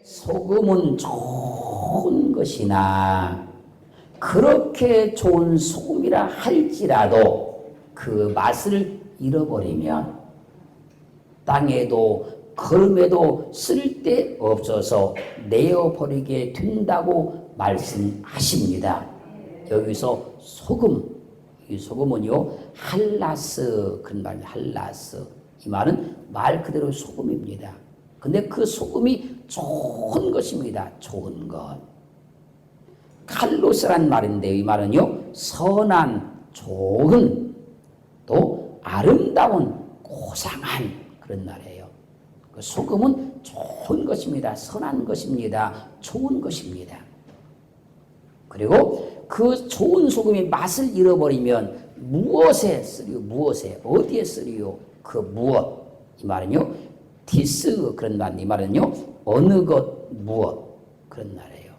소금은 좋은 것이나 그렇게 좋은 소금이라 할지라도 그 맛을 잃어버리면 땅에도 걸음에도 쓸데없어서 내어버리게 된다고 말씀하십니다. 여기서 소금, 이 소금은요 할라스 그런 말입니다. 할라스, 이 말은 말 그대로 소금입니다. 근데 그 소금이 좋은 것입니다. 좋은 것. 칼로스란 말인데 이 말은요 선한, 좋은, 또 아름다운, 고상한 그런 말이에요. 그 소금은 좋은 것입니다. 선한 것입니다. 좋은 것입니다. 그리고 그 좋은 소금이 맛을 잃어버리면 무엇에 쓰리요? 무엇에? 어디에 쓰리요? 그 무엇. 이 말은요 디스 그런 말. 이 말은요 어느 것 무엇 그런 말이에요.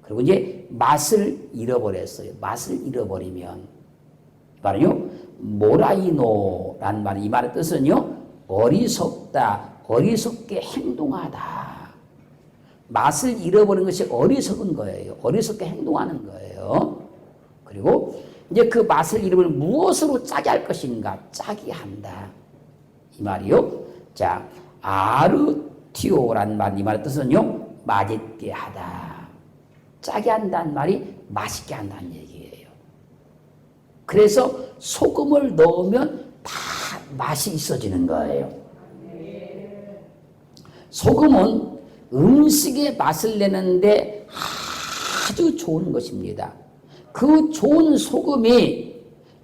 그리고 이제 맛을 잃어버렸어요. 맛을 잃어버리면 이 말은요 모라이노란 말. 이 말의 뜻은요 어리석다, 어리석게 행동하다. 맛을 잃어버린 것이 어리석은 거예요. 어리석게 행동하는 거예요. 그리고 이제 그 맛을 잃어버리면 무엇으로 짜게 할 것인가? 짜게 한다. 이 말이요. 자, 아르티오란 말, 이 말의 뜻은요, 맛있게 하다. 짜게 한다는 말이 맛있게 한다는 얘기예요. 그래서 소금을 넣으면 다 맛이 있어지는 거예요. 소금은 음식의 맛을 내는데 아주 좋은 것입니다. 그 좋은 소금이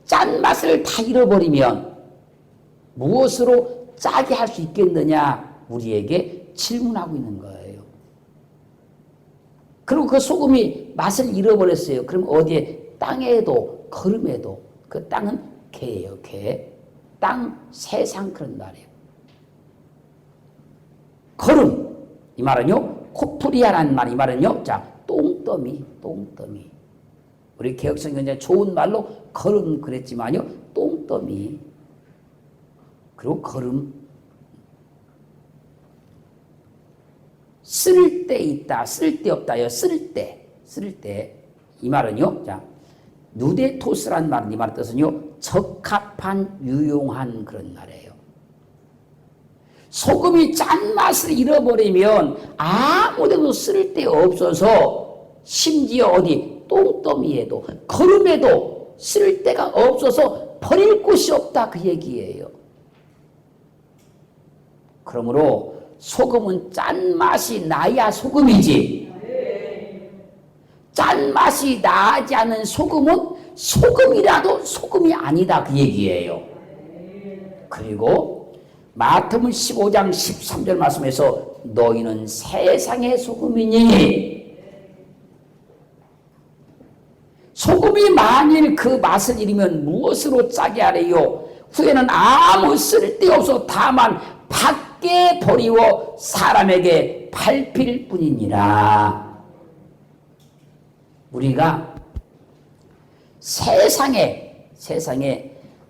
짠맛을 다 잃어버리면 무엇으로 짜게 할 수 있겠느냐 우리에게 질문하고 있는 거예요. 그리고 그 소금이 맛을 잃어버렸어요. 그럼 어디에? 땅에도 걸음에도. 그 땅은 개예요. 개. 땅, 세상 그런 말이에요. 걸음. 이 말은요 코프리아라는 말. 이 말은요 자 똥더미. 똥더미. 우리 개혁성경 이제 좋은 말로 걸음 그랬지만요 똥더미. 그리고 걸음. 쓸 때 있다, 쓸 데 없다요. 쓸 때, 쓸 때. 이 말은요, 자, 누데토스란 말은 이 말의 뜻은요, 적합한, 유용한 그런 말이에요. 소금이 짠맛을 잃어버리면 아무데도 쓸 데 없어서 심지어 어디 똥더미에도 걸음에도 쓸 데가 없어서 버릴 곳이 없다 그 얘기예요. 그러므로 소금은 짠맛이 나야 소금이지. 짠맛이 나지 않은 소금은 소금이라도 소금이 아니다 그 얘기예요. 그리고 마태복음 15장 13절 말씀에서 너희는 세상의 소금이니 소금이 만일 그 맛을 잃으면 무엇으로 짜게 하래요? 후에는 아무 쓸데없어 다만 밖에 버리워 사람에게 밟힐 뿐이니라. 우리가 세상에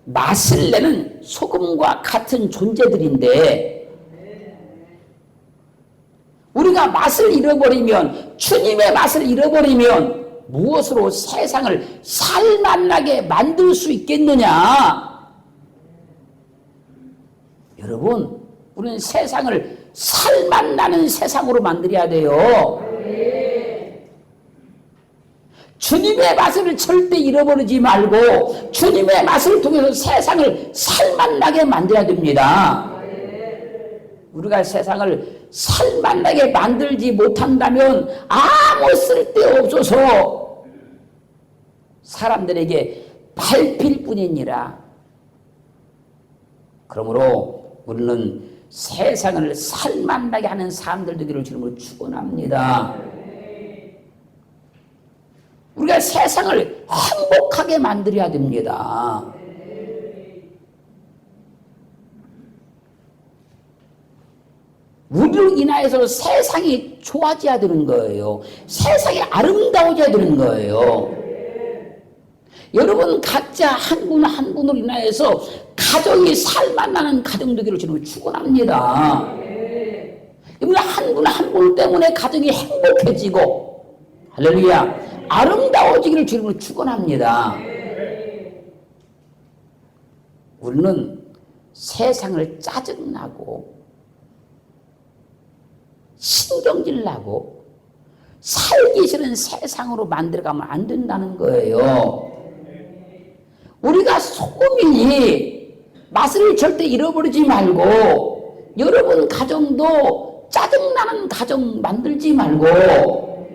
맛을 내는 소금과 같은 존재들인데 우리가 맛을 잃어버리면 주님의 맛을 잃어버리면 무엇으로 세상을 살맛나게 만들 수 있겠느냐? 여러분 우리는 세상을 살맛나는 세상으로 만들어야 돼요. 주님의 맛을 절대 잃어버리지 말고 주님의 맛을 통해서 세상을 살맛나게 만들어야 됩니다. 우리가 세상을 살맛나게 만들지 못한다면 아무 쓸데없어서 사람들에게 밟힐 뿐이니라. 그러므로 우리는 세상을 살맛나게 하는 사람들 되기를 주님으로 축원합니다. 우리가 세상을 행복하게 만들어야 됩니다. 우리로 인하여서 세상이 좋아져야 되는 거예요. 세상이 아름다워져야 되는 거예요. 여러분 각자 한 분 한 분으로 인하여서 가정이 살맛나는 가정 되기를 주님을 축원합니다. 여러분 한 분 한 소금 때문에 가정이 행복해지고 할렐루야 아름다워지기를 주님으로 축원합니다. 우리는 세상을 짜증나고 신경질 나고 살기 싫은 세상으로 만들어가면 안 된다는 거예요. 우리가 소금이니 맛을 절대 잃어버리지 말고 여러분 가정도 짜증나는 가정 만들지 말고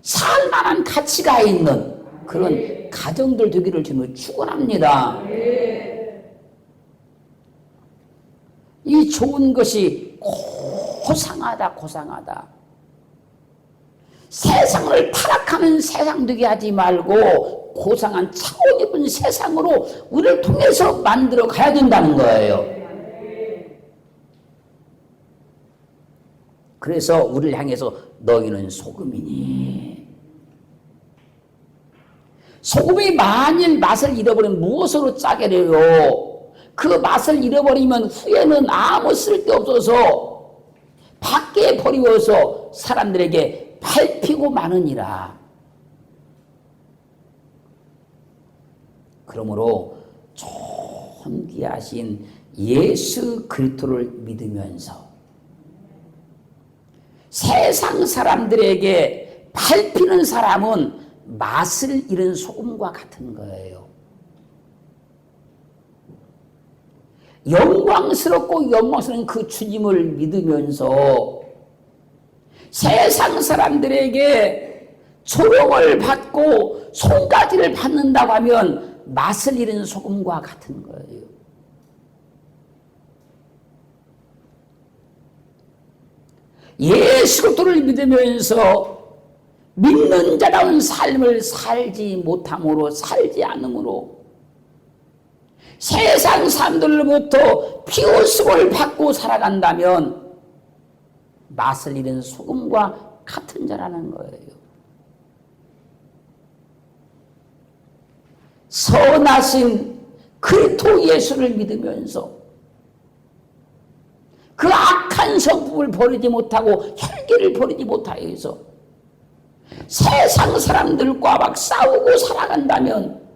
살만한 가치가 있는 그런 가정들 되기를 주님을 축원합니다. 이 좋은 것이 고상하다 고상하다. 세상을 타락하는 세상 되게 하지 말고 고상한 차원 깊은 세상으로 우리를 통해서 만들어 가야 된다는 거예요. 그래서 우리를 향해서 너희는 소금이니 소금이 만일 맛을 잃어버리면 무엇으로 짜게 돼요? 그 맛을 잃어버리면 후에는 아무 쓸데없어서 밖에 버리워서 사람들에게 밟히고 마느니라. 그러므로 존귀하신 예수 그리스도를 믿으면서 세상 사람들에게 밟히는 사람은 맛을 잃은 소금과 같은 거예요. 영광스럽고 영광스러운 그 주님을 믿으면서 세상 사람들에게 조롱을 받고 손가지를 받는다고 하면 맛을 잃은 소금과 같은 거예요. 예수 그리스도를 믿으면서 믿는 자다운 삶을 살지 못함으로 살지 않으므로 세상 사람들로부터 비웃음을 받고 살아간다면 맛을 잃은 소금과 같은 자라는 거예요. 선하신 그리스도 예수를 믿으면서 그 악한 성품을 버리지 못하고 혈기를 버리지 못하여서 세상 사람들과 막 싸우고 살아간다면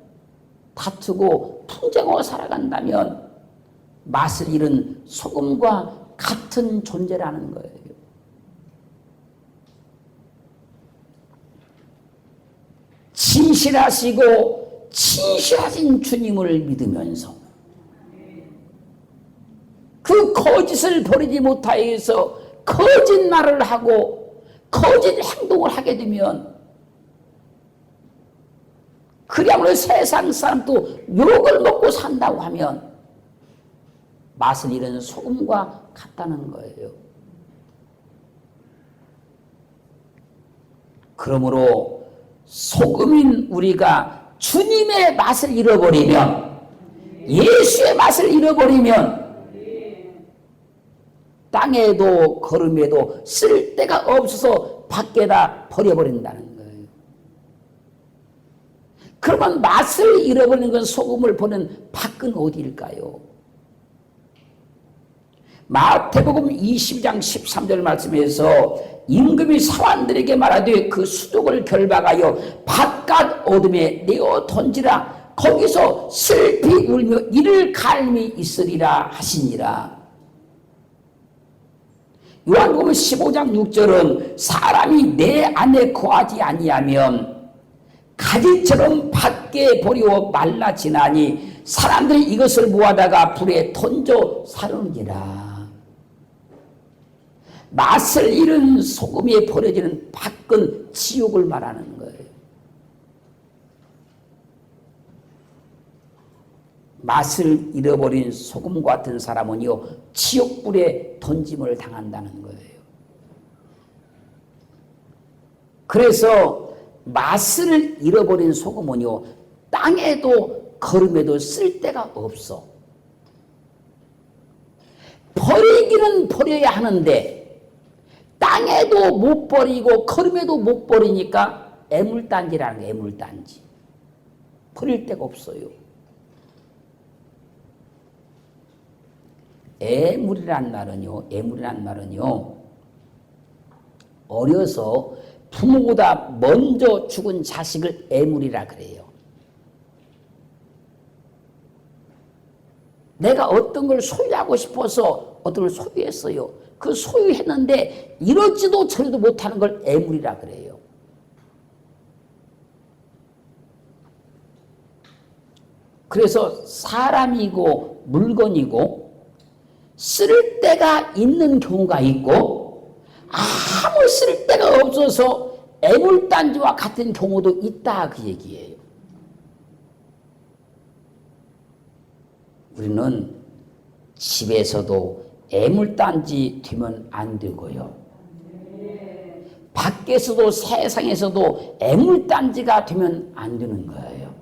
다투고 분쟁하고 살아간다면 맛을 잃은 소금과 같은 존재라는 거예요. 진실하시고 진실하신 주님을 믿으면서 그 거짓을 버리지 못하여서 거짓말을 하고 거짓 행동을 하게 되면 그야말로 세상 사람도 욕을 먹고 산다고 하면 맛을 잃은 소금과 같다는 거예요. 그러므로 소금인 우리가 주님의 맛을 잃어버리면 예수의 맛을 잃어버리면 땅에도 걸음에도 쓸 데가 없어서 밖에다 버려버린다는 거예요. 그러면 맛을 잃어버리는 건 소금을 버리는 밖은 어디일까요? 마태복음 22장 13절 말씀에서 임금이 사환들에게 말하되 그 수족을 결박하여 바깥 어둠에 내어 던지라. 거기서 슬피 울며 이를 갈미 있으리라 하시니라. 요한복음 15장 6절은 사람이 내 안에 거하지 아니하면 가지처럼 밖에 버리워 말라지나니 사람들이 이것을 모아다가 불에 던져 사르느니라. 맛을 잃은 소금에 버려지는 밖은 지옥을 말하는 거예요. 맛을 잃어버린 소금 같은 사람은요 지옥불에 던짐을 당한다는 거예요. 그래서 맛을 잃어버린 소금은요 땅에도 걸음에도 쓸 데가 없어. 버리기는 버려야 하는데 땅에도 못 버리고 걸음에도 못 버리니까 애물단지라는 거예요. 애물단지. 버릴 데가 없어요. 애물이란 말은요 어려서 부모보다 먼저 죽은 자식을 애물이라 그래요. 내가 어떤 걸 소유하고 싶어서 어떤 걸 소유했어요. 그 소유했는데 이러지도 저러지도 못하는 걸 애물이라 그래요. 그래서 사람이고 물건이고 쓸 데가 있는 경우가 있고 아무 쓸 데가 없어서 애물단지와 같은 경우도 있다 그 얘기예요. 우리는 집에서도 애물단지 되면 안 되고요. 밖에서도 세상에서도 애물단지가 되면 안 되는 거예요.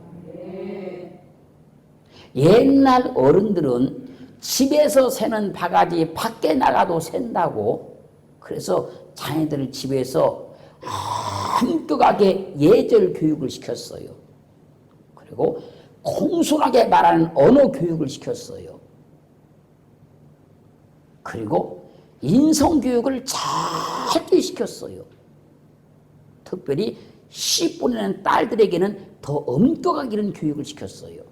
옛날 어른들은 집에서 새는 바가지 밖에 나가도 샌다고 그래서 자녀들을 집에서 엄격하게 예절 교육을 시켰어요. 그리고 공손하게 말하는 언어 교육을 시켰어요. 그리고 인성 교육을 잘 시켰어요. 특별히 시집 보내는 딸들에게는 더 엄격하게 이런 교육을 시켰어요.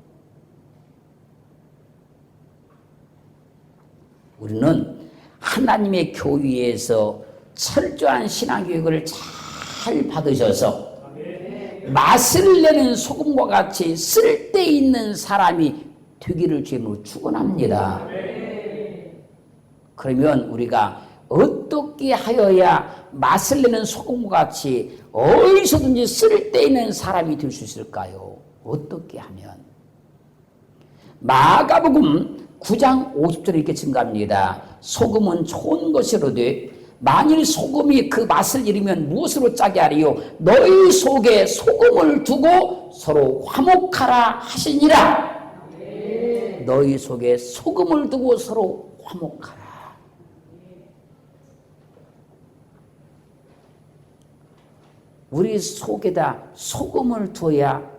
우리는 하나님의 교회에서 철저한 신앙교육을 잘 받으셔서 맛을 내는 소금과 같이 쓸데있는 사람이 되기를 주님으로 축원합니다. 그러면 우리가 어떻게 하여야 맛을 내는 소금과 같이 어디서든지 쓸데있는 사람이 될 수 있을까요? 어떻게 하면? 마가복음 9장 50절에 이렇게 증가합니다. 소금은 좋은 것이로되 만일 소금이 그 맛을 잃으면 무엇으로 짜게 하리요? 너희 속에 소금을 두고 서로 화목하라 하시니라. 너희 속에 소금을 두고 서로 화목하라. 우리 속에다 소금을 두어야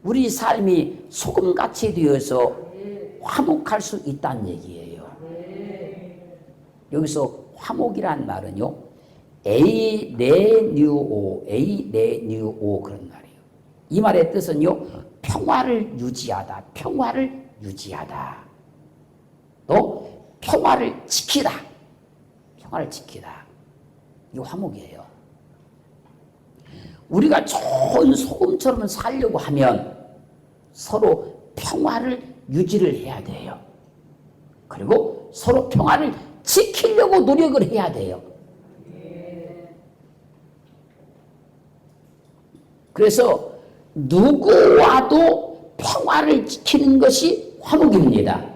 우리 삶이 소금같이 되어서 화목할 수 있다는 얘기예요. 여기서 화목이란 말은요, 에이레뉴오 그런 말이에요. 이 말의 뜻은요, 평화를 유지하다, 평화를 유지하다. 또 평화를 지키다, 평화를 지키다. 이거 화목이에요. 우리가 좋은 소금처럼 살려고 하면 서로 평화를 유지를 해야 돼요. 그리고 서로 평화를 지키려고 노력을 해야 돼요. 그래서 누구와도 평화를 지키는 것이 화목입니다.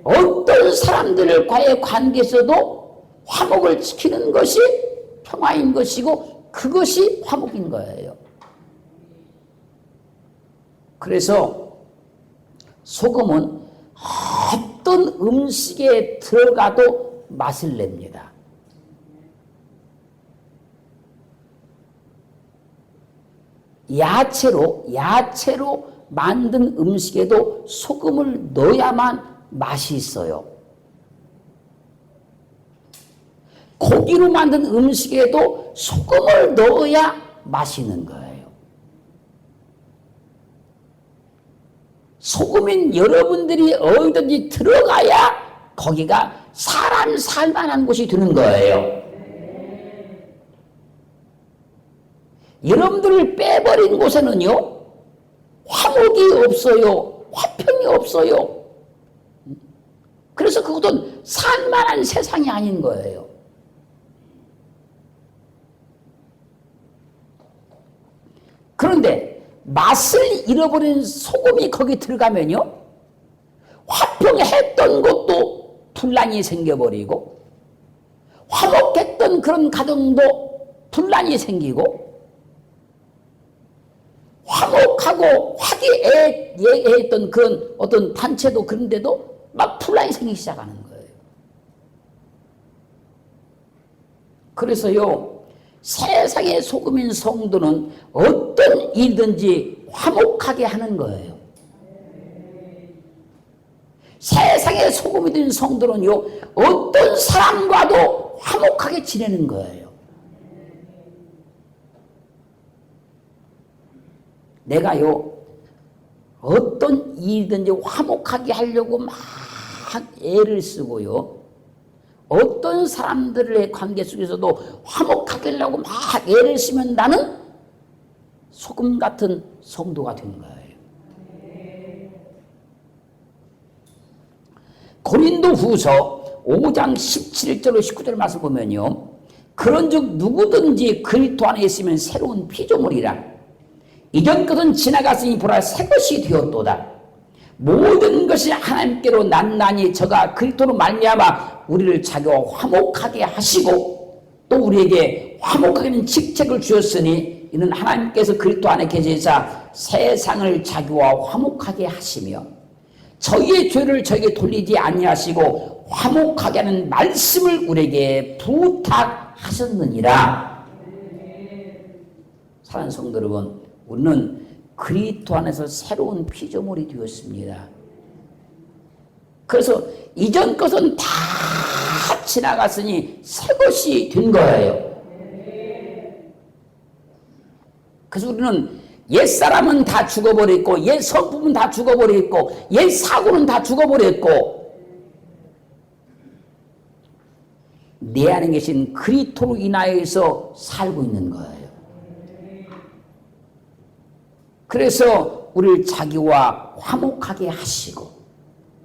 어떤 사람들과의 관계에서도 화목을 지키는 것이 평화인 것이고 그것이 화목인 거예요. 그래서 소금은 어떤 음식에 들어가도 맛을 냅니다. 야채로 만든 음식에도 소금을 넣어야만 맛이 있어요. 고기로 만든 음식에도 소금을 넣어야 맛있는 거예요. 소금인 여러분들이 어디든지 들어가야 거기가 사람 살만한 곳이 되는 거예요. 여러분들을 빼버린 곳에는요, 화목이 없어요. 화평이 없어요. 그래서 그것은 살만한 세상이 아닌 거예요. 그런데 맛을 잃어버린 소금이 거기 들어가면요, 화평했던 것도 분란이 생겨버리고 화목했던 그런 가정도 분란이 생기고 화목하고 화기애애했던 그런 어떤 단체도 그런데도 막 분란이 생기기 시작하는 거예요. 그래서요, 세상의 소금인 성도는 어떤 일든지 화목하게 하는 거예요. 세상의 소금이 된 성도는요, 어떤 사람과도 화목하게 지내는 거예요. 내가요 어떤 일이든지 화목하게 하려고 막 애를 쓰고요, 어떤 사람들의 관계 속에서도 화목하게 하려고 막 애를 쓰면 나는 소금 같은 성도가 된 거예요. 고린도후서 5장 17절로 19절 말씀 보면요, 그런즉 누구든지 그리스도 안에 있으면 새로운 피조물이라. 이전 것은 지나갔으니 보라 새 것이 되었도다. 모든 것이 하나님께로 났나니 저가 그리스도로 말미암아 우리를 자기와 화목하게 하시고 또 우리에게 화목하게 하는 직책을 주셨으니 이는 하나님께서 그리스도 안에 계시사 세상을 자기와 화목하게 하시며 저희의 죄를 저에게 돌리지 아니하시고 화목하게 하는 말씀을 우리에게 부탁하셨느니라. 사랑하는 성도 여러분, 우리는 그리스도 안에서 새로운 피조물이 되었습니다. 그래서 이전 것은 다 지나갔으니 새 것이 된 거예요. 그래서 우리는 옛사람은 다 죽어버렸고, 옛 성품은 다 죽어버렸고, 옛 사고는 다 죽어버렸고, 내 안에 계신 그리스도로 인하여서 살고 있는 거예요. 그래서 우리를 자기와 화목하게 하시고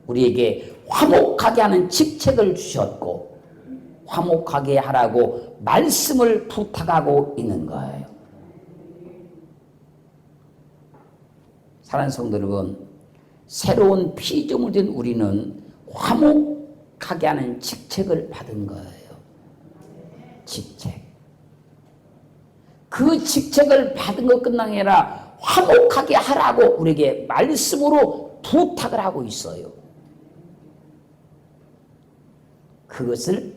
우리에게 화목하게 하는 직책을 주셨고 화목하게 하라고 말씀을 부탁하고 있는 거예요. 사랑하는 성도 여러분, 새로운 피조물 된 우리는 화목하게 하는 직책을 받은 거예요. 직책. 그 직책을 받은 것 끝난 게 아니라 화목하게 하라고 우리에게 말씀으로 부탁을 하고 있어요. 그것을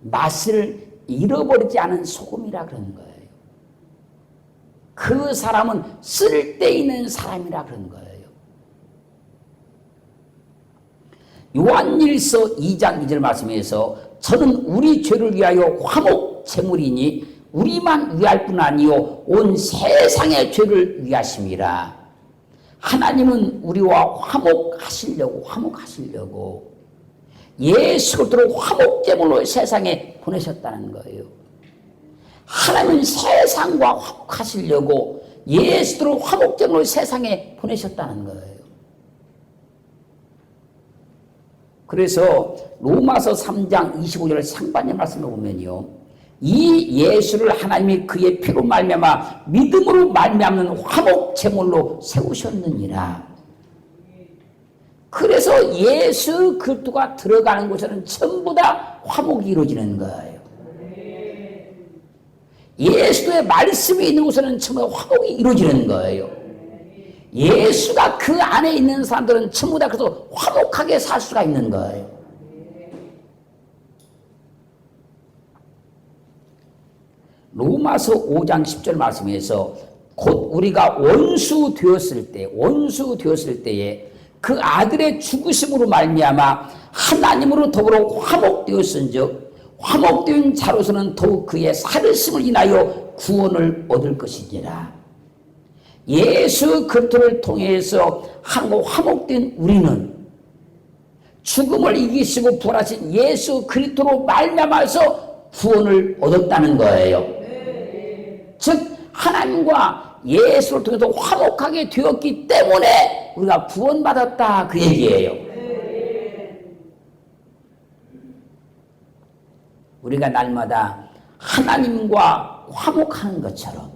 맛을 잃어버리지 않은 소금이라 그러는 거예요. 그 사람은 쓸데있는 사람이라 그런 거예요. 요한일서 2장 2절 말씀에서 저는 우리 죄를 위하여 화목 제물이니 우리만 위할 뿐 아니요 온 세상의 죄를 위하심이라. 하나님은 우리와 화목하시려고 예수 그리스도를 화목제물로 세상에 보내셨다는 거예요. 하나님은 세상과 화목하시려고 예수를 화목제물로 세상에 보내셨다는 거예요. 그래서 로마서 3장 25절 상반절 말씀을 보면요, 이 예수를 하나님이 그의 피로 말미암아 믿음으로 말미암는 화목제물로 세우셨느니라. 그래서 예수 그리스도가 들어가는 곳에는 전부 다 화목이 이루어지는 거예요. 예수의 말씀이 있는 곳에는 전부 다 화목이 이루어지는 거예요. 예수가 그 안에 있는 사람들은 전부 다 그래서 화목하게 살 수가 있는 거예요. 로마서 5장 10절 말씀에서 곧 우리가 원수 되었을 때에 그 아들의 죽으심으로 말미암아 하나님으로 더불어 화목되었은즉 화목된 자로서는 더욱 그의 살으심을 인하여 구원을 얻을 것이니라. 예수 그리스도를 통해서 하나님과 화목된 우리는 죽음을 이기시고 부활하신 예수 그리스도로 말미암아서 구원을 얻었다는 거예요. 즉 하나님과 예수를 통해서 화목하게 되었기 때문에 우리가 구원받았다, 그 얘기예요. 우리가 날마다 하나님과 화목하는 것처럼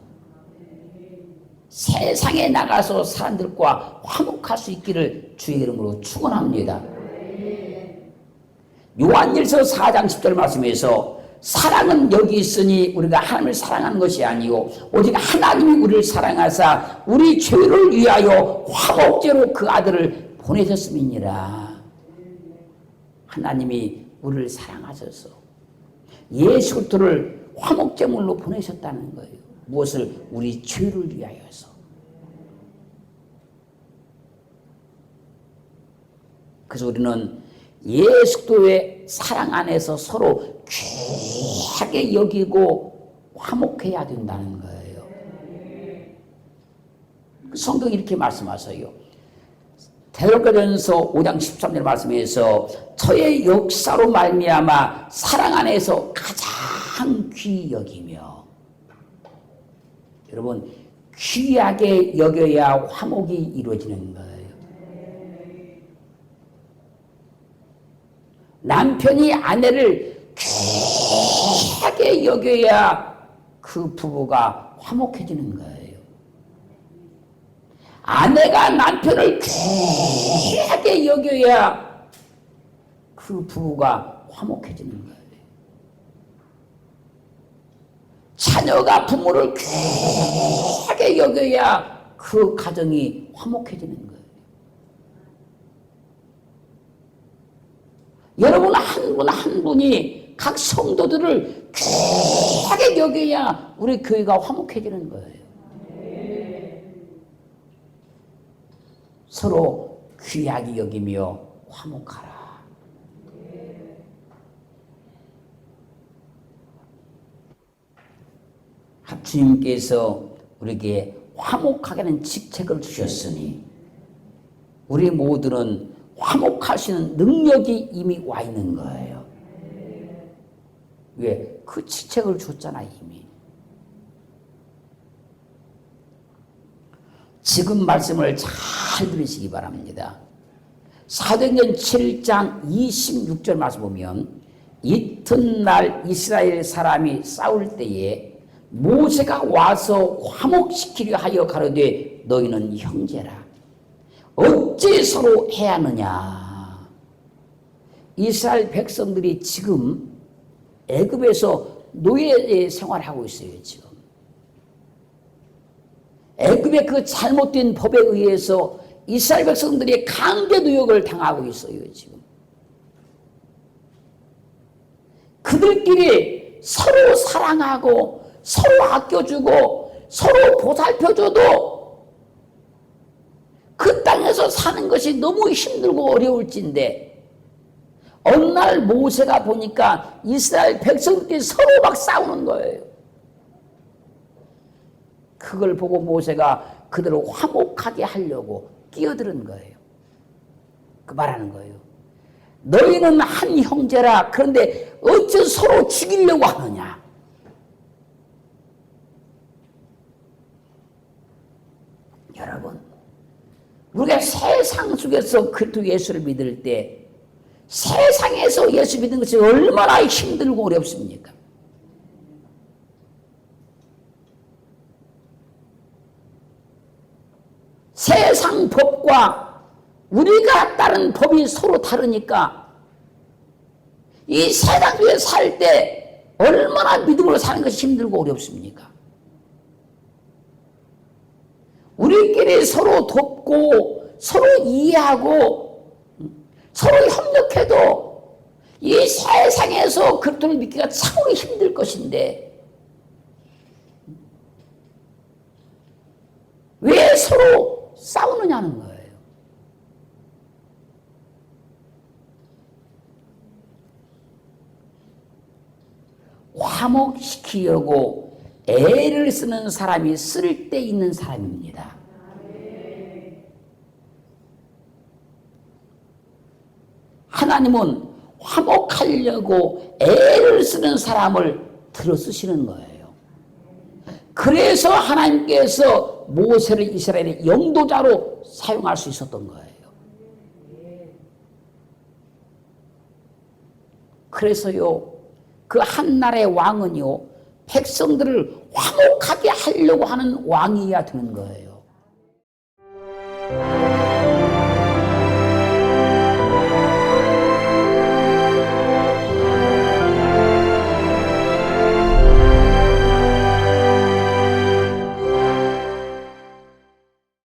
세상에 나가서 사람들과 화목할 수 있기를 주의 이름으로 축원합니다. 요한일서 4장 10절 말씀에서 사랑은 여기 있으니 우리가 하나님을 사랑하는 것이 아니고 오직 하나님이 우리를 사랑하사 우리 죄를 위하여 화목제로 그 아들을 보내셨음이니라. 하나님이 우리를 사랑하셔서 예수 그리스도를 화목제물로 보내셨다는 거예요. 무엇을? 우리 죄를 위하여서. 그래서 우리는 예수 그리스도의 사랑 안에서 서로 귀하게 여기고 화목해야 된다는 거예요. 성경이 이렇게 말씀하세요. 데살로니가전서 5장 13절 말씀에서 저의 역사로 말미암아 사랑 안에서 가장 귀히 여기며, 여러분 귀하게 여겨야 화목이 이루어지는 거예요. 남편이 아내를 귀하게 여겨야 그 부부가 화목해지는 거예요. 아내가 남편을 귀하게 여겨야 그 부부가 화목해지는 거예요. 자녀가 부모를 귀하게 여겨야 그 가정이 화목해지는 거예요. 여러분 한 분 한 분이 각 성도들을 귀하게 여겨야 우리 교회가 화목해지는 거예요. 서로 귀하게 여기며 화목하라. 주님께서 우리에게 화목하게 하는 직책을 주셨으니 우리 모두는 화목할 수 있는 능력이 이미 와 있는 거예요. 왜? 그 직책을 줬잖아 이미. 지금 말씀을 잘 들으시기 바랍니다. 사도행전 7장 26절 말씀 보면 이튿날 이스라엘 사람이 싸울 때에 모세가 와서 화목시키려 하여 가로되 너희는 형제라 어찌 서로 해하느냐. 이스라엘 백성들이 지금 애굽에서 노예 생활하고 있어요. 지금 애굽의 그 잘못된 법에 의해서 이스라엘 백성들이 강제 노역을 당하고 있어요. 지금 그들끼리 서로 사랑하고 서로 아껴주고 서로 보살펴줘도 그 땅에서 사는 것이 너무 힘들고 어려울진데 어느 날 모세가 보니까 이스라엘 백성들이 서로 막 싸우는 거예요. 그걸 보고 모세가 그들을 화목하게 하려고 끼어드는 거예요. 그 말하는 거예요. 너희는 한 형제라. 그런데 어째 서로 죽이려고 하느냐. 여러분, 우리가 세상 속에서 그리스도 예수를 믿을 때 세상에서 예수 믿는 것이 얼마나 힘들고 어렵습니까? 세상 법과 우리가 따른 법이 서로 다르니까 이 세상 속에 살 때 얼마나 믿음으로 사는 것이 힘들고 어렵습니까? 우리끼리 서로 돕고 서로 이해하고 서로 협력해도 이 세상에서 그리스도를 믿기가 참 힘들 것인데 왜 서로 싸우느냐는 거예요. 화목시키려고 애를 쓰는 사람이 쓸데 있는 사람입니다. 하나님은 화목하려고 애를 쓰는 사람을 들어 쓰시는 거예요. 그래서 하나님께서 모세를 이스라엘의 영도자로 사용할 수 있었던 거예요. 그래서요, 그 한 나라의 왕은요, 백성들을 화목하게 하려고 하는 왕이어야 되는 거예요.